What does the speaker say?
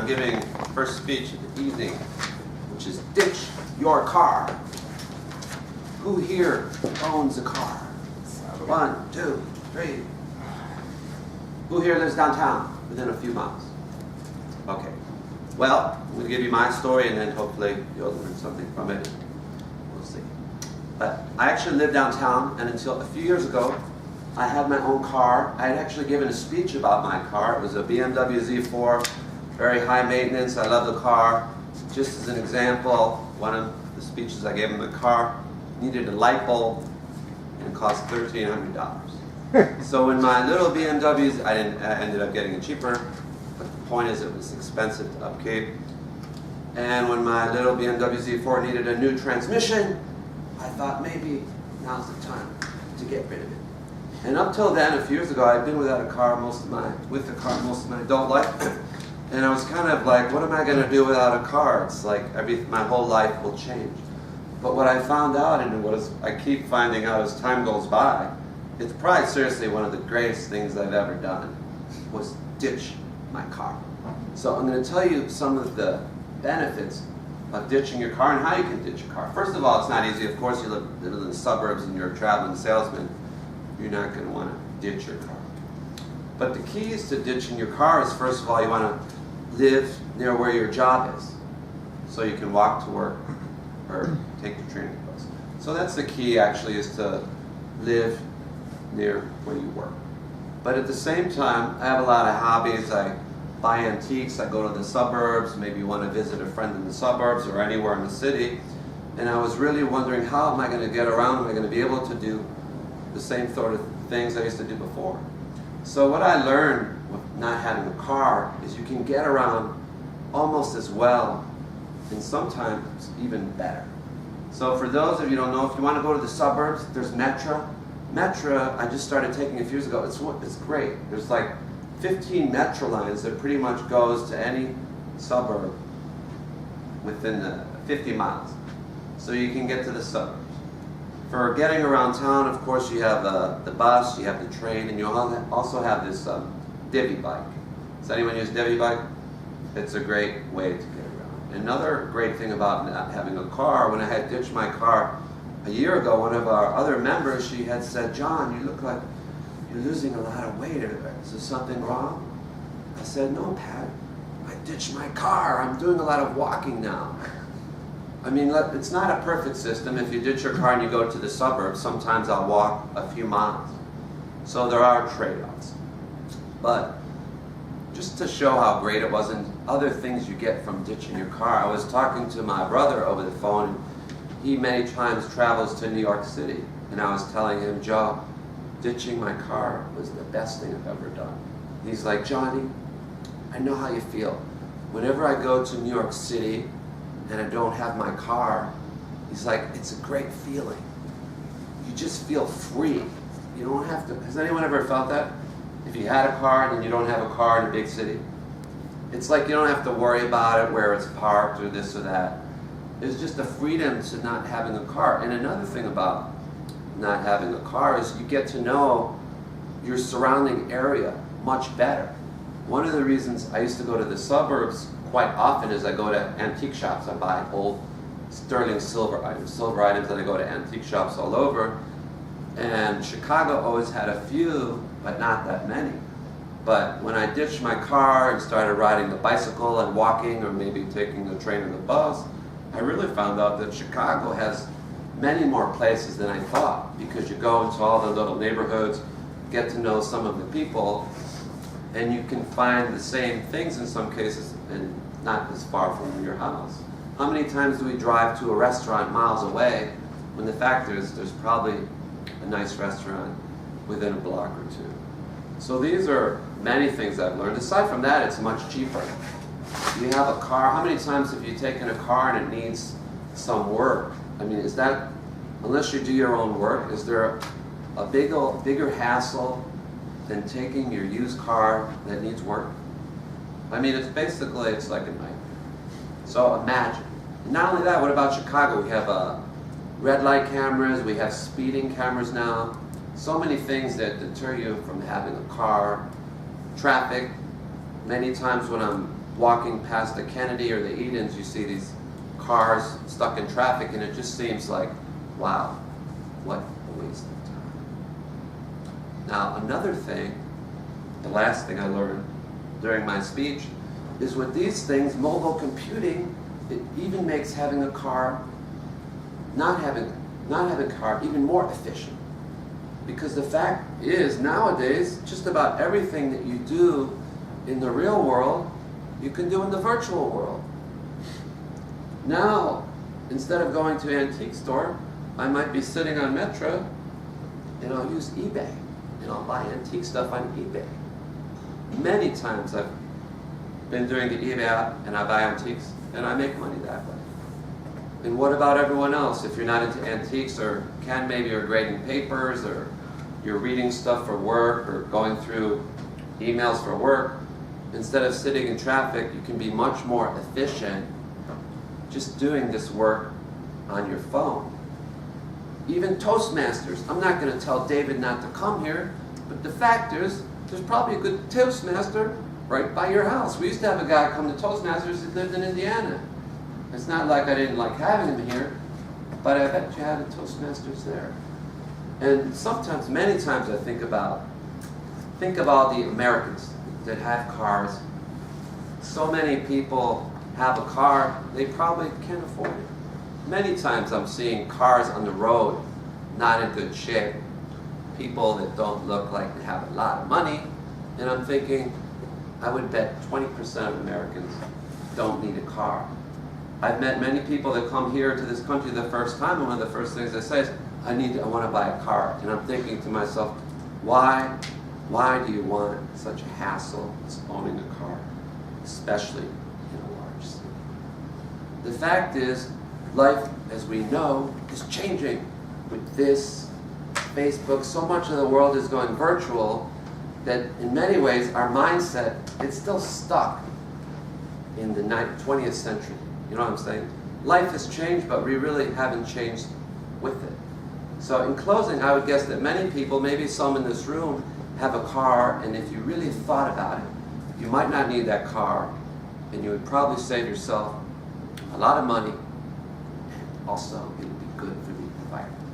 I'm giving first speech of the evening, which is ditch your car. Who here owns a car? 1, 2, 3. Who here lives downtown within a few miles? Okay. Well, I'm going to give you my story and then hopefully you'll learn something from it. We'll see. But I actually live downtown, and until a few years ago, I had my own car. I had actually given a speech about my car. It was a BMW Z4, very high maintenance. I love the car. Just as an example, one of the speeches I gave in the car needed a light bulb and it cost $1,300. So in my little BMWs, I ended up getting it cheaper, but the point is it was expensive to upkeep. And when my little BMW Z4 needed a new transmission, I thought maybe now's the time to get rid of it. And up till then, a few years ago, I'd been without a car with the car most of my adult life. And I was kind of like, what am I going to do without a car? It's like my whole life will change. But what I found out, and what I keep finding out as time goes by, it's probably seriously one of the greatest things I've ever done, was ditch my car. So I'm going to tell you some of the benefits of ditching your car and how you can ditch your car. First of all, it's not easy. Of course, you live in the suburbs and you're a traveling salesman. You're not going to want to ditch your car. But the keys to ditching your car is, first of all, you want to live near where your job is, so you can walk to work or take the train to the bus. So that's the key, actually, is to live near where you work. But at the same time, I have a lot of hobbies. I buy antiques, I go to the suburbs, maybe want to visit a friend in the suburbs or anywhere in the city. And I was really wondering, how am I going to get around? Am I going to be able to do the same sort of things I used to do before? So what I learned with not having a car is you can get around almost as well, and sometimes even better. So for those of you who don't know, if you want to go to the suburbs, there's Metra. Metra, I just started taking a few years ago. It's great. There's like 15 Metra lines that pretty much goes to any suburb within the 50 miles. So you can get to the suburbs. For getting around town, of course, you have the bus, you have the train, and you also have this Divvy bike. Does anyone use Divvy bike? It's a great way to get around. Another great thing about not having a car, when I had ditched my car a year ago, one of our other members, she had said, "John, you look like you're losing a lot of weight. Is there something wrong?" I said, "No, Pat, I ditched my car. I'm doing a lot of walking now." I mean, it's not a perfect system. If you ditch your car and you go to the suburbs, sometimes I'll walk a few miles. So there are trade-offs. But just to show how great it was and other things you get from ditching your car, I was talking to my brother over the phone, and he many times travels to New York City. And I was telling him, "Joe, ditching my car was the best thing I've ever done." He's like, "Johnny, I know how you feel. Whenever I go to New York City and I don't have my car," he's like, "it's a great feeling. You just feel free. You don't have to." Has anyone ever felt that? If you had a car and then you don't have a car in a big city? It's like you don't have to worry about it, where it's parked or this or that. There's just a freedom to not having a car. And another thing about not having a car is you get to know your surrounding area much better. One of the reasons I used to go to the suburbs quite often is I go to antique shops. I buy old sterling silver items, and I go to antique shops all over. And Chicago always had a few, but not that many. But when I ditched my car and started riding the bicycle and walking, or maybe taking the train or the bus, I really found out that Chicago has many more places than I thought, because you go into all the little neighborhoods, get to know some of the people, and you can find the same things in some cases and not as far from your house. How many times do we drive to a restaurant miles away when the fact is there's probably a nice restaurant within a block or two? So these are many things I've learned. Aside from that, it's much cheaper. You have a car. How many times have you taken a car and it needs some work? I mean, is that, unless you do your own work, is there a bigger hassle than taking your used car that needs work? I mean, it's like a nightmare. So imagine. And not only that, what about Chicago? We have red light cameras, we have speeding cameras now. So many things that deter you from having a car. Traffic. Many times when I'm walking past the Kennedy or the Edens, you see these cars stuck in traffic, and it just seems like, wow, what a waste of time. Now, another thing, the last thing I learned during my speech, is with these things, mobile computing, it even makes having a car, not having a car, even more efficient. Because the fact is, nowadays, just about everything that you do in the real world, you can do in the virtual world. Now, instead of going to an antique store, I might be sitting on Metro, and I'll use eBay, and I'll buy antique stuff on eBay. Many times I've been doing the eBay app, and I buy antiques, and I make money that way. And what about everyone else? If you're not into antiques, or maybe you're grading papers, or you're reading stuff for work, or going through emails for work, instead of sitting in traffic, you can be much more efficient just doing this work on your phone. Even Toastmasters. I'm not going to tell David not to come here, but the fact is, there's probably a good Toastmaster right by your house. We used to have a guy come to Toastmasters that lived in Indiana. It's not like I didn't like having him here, but I bet you had a Toastmasters there. And sometimes, many times, I think about all the Americans that have cars. So many people have a car, they probably can't afford it. Many times I'm seeing cars on the road not in good shape, people that don't look like they have a lot of money, and I'm thinking, I would bet 20% of Americans don't need a car. I've met many people that come here to this country the first time, and one of the first things they say is, I want to buy a car. And I'm thinking to myself, why do you want such a hassle as owning a car, especially in a large city? The fact is, life as we know is changing with this, Facebook. So much of the world is going virtual that in many ways our mindset, it's still stuck in the 20th century. You know what I'm saying? Life has changed, but we really haven't changed with it. So in closing, I would guess that many people, maybe some in this room, have a car, and if you really thought about it, you might not need that car, and you would probably save yourself a lot of money, and also it would be good for the environment.